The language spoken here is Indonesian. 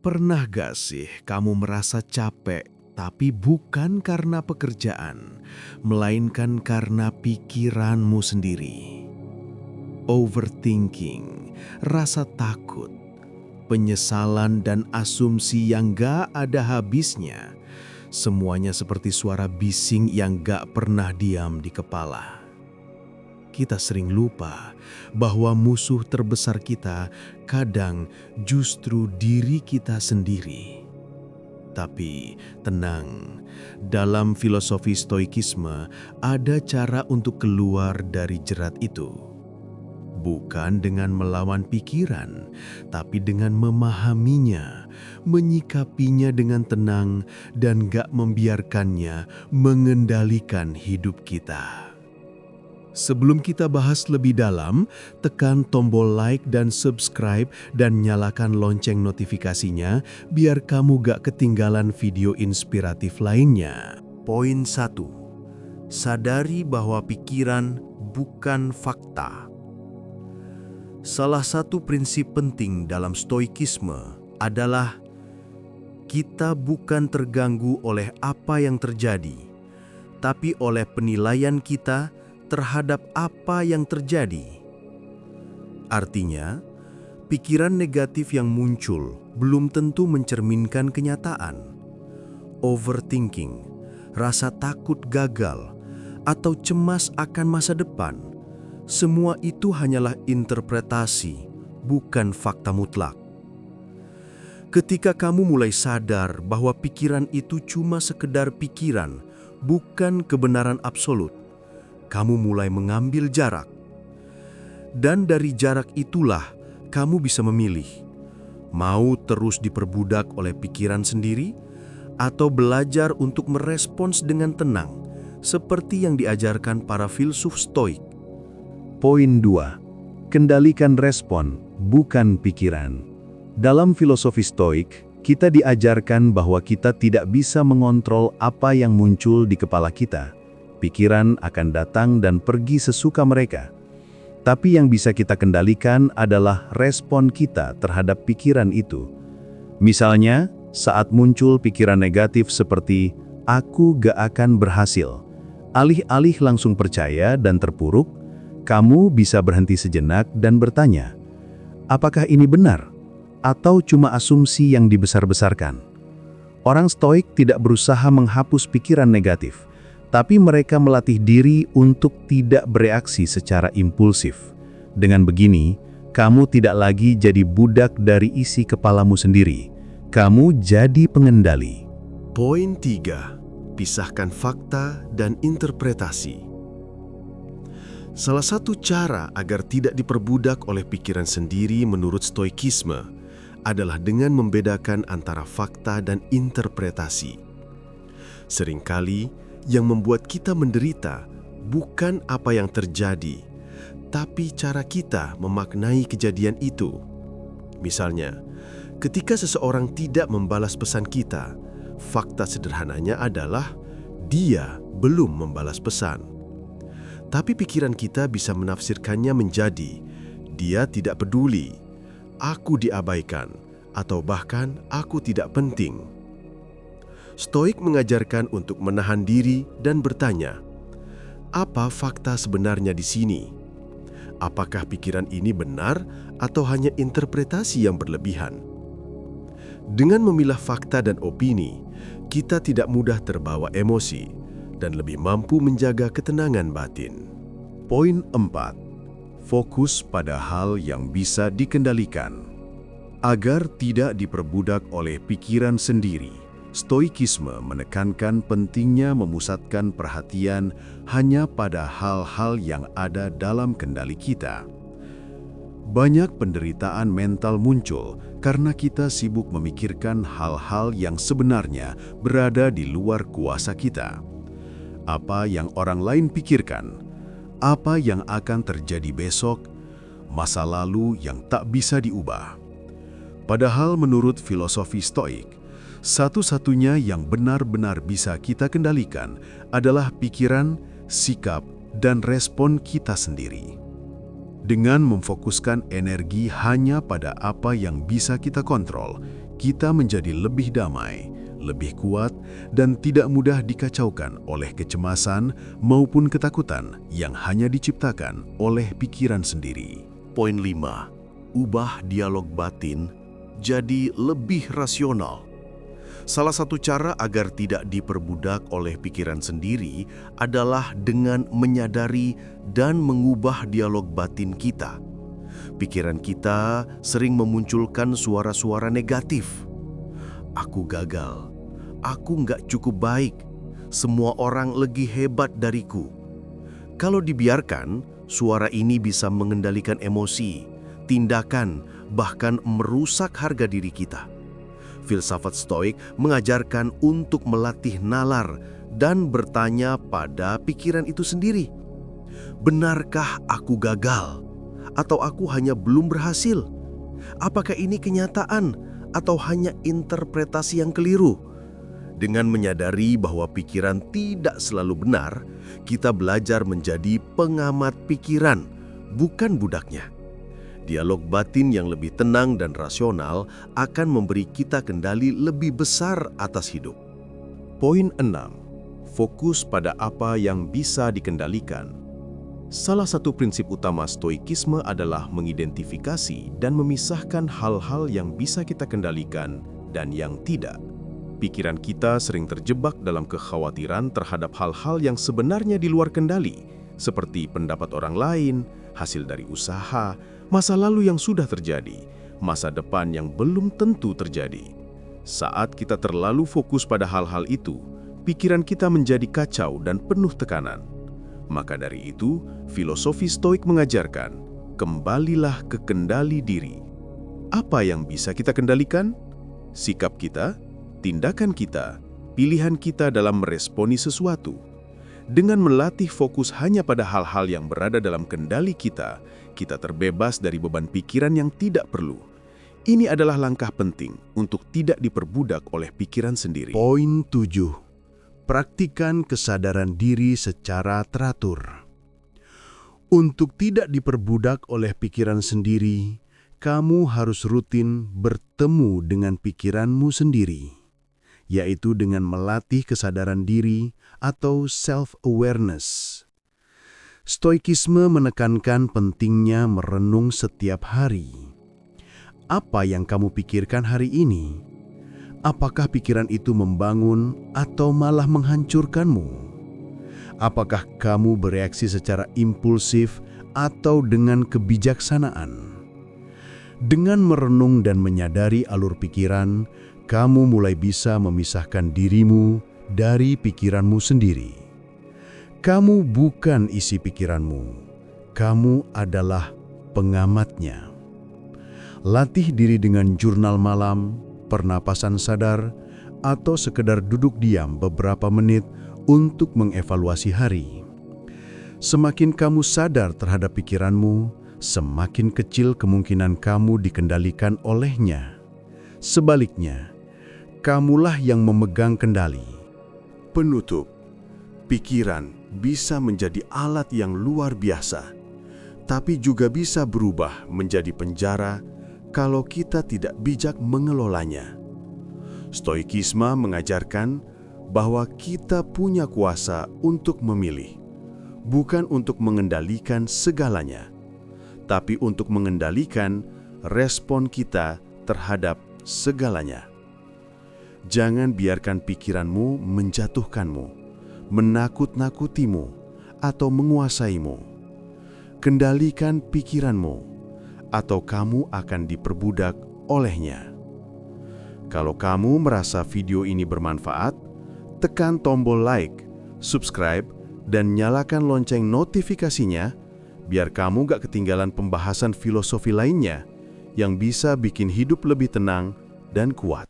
Pernah gak sih kamu merasa capek, tapi bukan karena pekerjaan, melainkan karena pikiranmu sendiri? Overthinking, rasa takut, penyesalan dan asumsi yang gak ada habisnya. Semuanya seperti suara bising yang gak pernah diam di kepala. Kita sering lupa bahwa musuh terbesar kita kadang justru diri kita sendiri. Tapi tenang, dalam filosofi stoikisme ada cara untuk keluar dari jerat itu. Bukan dengan melawan pikiran, tapi dengan memahaminya, menyikapinya dengan tenang dan gak membiarkannya mengendalikan hidup kita. Sebelum kita bahas lebih dalam, tekan tombol like dan subscribe dan nyalakan lonceng notifikasinya biar kamu gak ketinggalan video inspiratif lainnya. Poin 1. Sadari bahwa pikiran bukan fakta. Salah satu prinsip penting dalam stoikisme adalah kita bukan terganggu oleh apa yang terjadi, tapi oleh penilaian kita terhadap apa yang terjadi. Artinya, pikiran negatif yang muncul belum tentu mencerminkan kenyataan. Overthinking, rasa takut gagal, atau cemas akan masa depan, semua itu hanyalah interpretasi, bukan fakta mutlak. Ketika kamu mulai sadar bahwa pikiran itu cuma sekedar pikiran, bukan kebenaran absolut, kamu mulai mengambil jarak. Dan dari jarak itulah kamu bisa memilih, mau terus diperbudak oleh pikiran sendiri, atau belajar untuk merespons dengan tenang, seperti yang diajarkan para filsuf Stoik. Poin 2. Kendalikan respon, bukan pikiran. Dalam filosofi Stoik, kita diajarkan bahwa kita tidak bisa mengontrol apa yang muncul di kepala kita. Pikiran akan datang dan pergi sesuka mereka. Tapi yang bisa kita kendalikan adalah respon kita terhadap pikiran itu. Misalnya, saat muncul pikiran negatif seperti, "Aku gak akan berhasil." Alih-alih langsung percaya dan terpuruk, kamu bisa berhenti sejenak dan bertanya, apakah ini benar? Atau cuma asumsi yang dibesar-besarkan? Orang Stoik tidak berusaha menghapus pikiran negatif, tapi mereka melatih diri untuk tidak bereaksi secara impulsif. Dengan begini, kamu tidak lagi jadi budak dari isi kepalamu sendiri. Kamu jadi pengendali. Poin 3. Pisahkan fakta dan interpretasi. Salah satu cara agar tidak diperbudak oleh pikiran sendiri menurut stoikisme adalah dengan membedakan antara fakta dan interpretasi. Seringkali yang membuat kita menderita bukan apa yang terjadi, tapi cara kita memaknai kejadian itu. Misalnya, ketika seseorang tidak membalas pesan kita, fakta sederhananya adalah dia belum membalas pesan. Tapi pikiran kita bisa menafsirkannya menjadi, dia tidak peduli, aku diabaikan, atau bahkan aku tidak penting. Stoik mengajarkan untuk menahan diri dan bertanya, apa fakta sebenarnya di sini? Apakah pikiran ini benar atau hanya interpretasi yang berlebihan? Dengan memilah fakta dan opini, kita tidak mudah terbawa emosi dan lebih mampu menjaga ketenangan batin. Poin 4. Fokus pada hal yang bisa dikendalikan. Agar tidak diperbudak oleh pikiran sendiri, stoikisme menekankan pentingnya memusatkan perhatian hanya pada hal-hal yang ada dalam kendali kita. Banyak penderitaan mental muncul karena kita sibuk memikirkan hal-hal yang sebenarnya berada di luar kuasa kita. Apa yang orang lain pikirkan, apa yang akan terjadi besok, masa lalu yang tak bisa diubah. Padahal menurut filosofi Stoik, satu-satunya yang benar-benar bisa kita kendalikan adalah pikiran, sikap, dan respon kita sendiri. Dengan memfokuskan energi hanya pada apa yang bisa kita kontrol, kita menjadi lebih damai, lebih kuat, dan tidak mudah dikacaukan oleh kecemasan maupun ketakutan yang hanya diciptakan oleh pikiran sendiri. Poin 5. Ubah dialog batin jadi lebih rasional. Salah satu cara agar tidak diperbudak oleh pikiran sendiri adalah dengan menyadari dan mengubah dialog batin kita. Pikiran kita sering memunculkan suara-suara negatif. Aku gagal, aku nggak cukup baik, semua orang lebih hebat dariku. Kalau dibiarkan, suara ini bisa mengendalikan emosi, tindakan, bahkan merusak harga diri kita. Filsafat Stoik mengajarkan untuk melatih nalar dan bertanya pada pikiran itu sendiri. Benarkah aku gagal? Atau aku hanya belum berhasil? Apakah ini kenyataan atau hanya interpretasi yang keliru? Dengan menyadari bahwa pikiran tidak selalu benar, kita belajar menjadi pengamat pikiran, bukan budaknya. Dialog batin yang lebih tenang dan rasional akan memberi kita kendali lebih besar atas hidup. Poin 6. Fokus pada apa yang bisa dikendalikan. Salah satu prinsip utama Stoikisme adalah mengidentifikasi dan memisahkan hal-hal yang bisa kita kendalikan dan yang tidak. Pikiran kita sering terjebak dalam kekhawatiran terhadap hal-hal yang sebenarnya di luar kendali, seperti pendapat orang lain, hasil dari usaha, masa lalu yang sudah terjadi, masa depan yang belum tentu terjadi. Saat kita terlalu fokus pada hal-hal itu, pikiran kita menjadi kacau dan penuh tekanan. Maka dari itu, filosofi Stoik mengajarkan, kembalilah ke kendali diri. Apa yang bisa kita kendalikan? Sikap kita, tindakan kita, pilihan kita dalam meresponi sesuatu. Dengan melatih fokus hanya pada hal-hal yang berada dalam kendali kita, kita terbebas dari beban pikiran yang tidak perlu. Ini adalah langkah penting untuk tidak diperbudak oleh pikiran sendiri. Poin 7. Praktikan kesadaran diri secara teratur. Untuk tidak diperbudak oleh pikiran sendiri, kamu harus rutin bertemu dengan pikiranmu sendiri, yaitu dengan melatih kesadaran diri atau self-awareness. Stoikisme menekankan pentingnya merenung setiap hari. Apa yang kamu pikirkan hari ini? Apakah pikiran itu membangun atau malah menghancurkanmu? Apakah kamu bereaksi secara impulsif atau dengan kebijaksanaan? Dengan merenung dan menyadari alur pikiran, kamu mulai bisa memisahkan dirimu dari pikiranmu sendiri. Kamu bukan isi pikiranmu, kamu adalah pengamatnya. Latih diri dengan jurnal malam, pernapasan sadar, atau sekedar duduk diam beberapa menit untuk mengevaluasi hari. Semakin kamu sadar terhadap pikiranmu, semakin kecil kemungkinan kamu dikendalikan olehnya. Sebaliknya, kamulah yang memegang kendali. Penutup, pikiran bisa menjadi alat yang luar biasa, tapi juga bisa berubah menjadi penjara kalau kita tidak bijak mengelolanya. Stoikisme mengajarkan bahwa kita punya kuasa untuk memilih, bukan untuk mengendalikan segalanya, tapi untuk mengendalikan respon kita terhadap segalanya. Jangan biarkan pikiranmu menjatuhkanmu, menakut-nakutimu, atau menguasaimu. Kendalikan pikiranmu, atau kamu akan diperbudak olehnya. Kalau kamu merasa video ini bermanfaat, tekan tombol like, subscribe, dan nyalakan lonceng notifikasinya biar kamu gak ketinggalan pembahasan filosofi lainnya yang bisa bikin hidup lebih tenang dan kuat.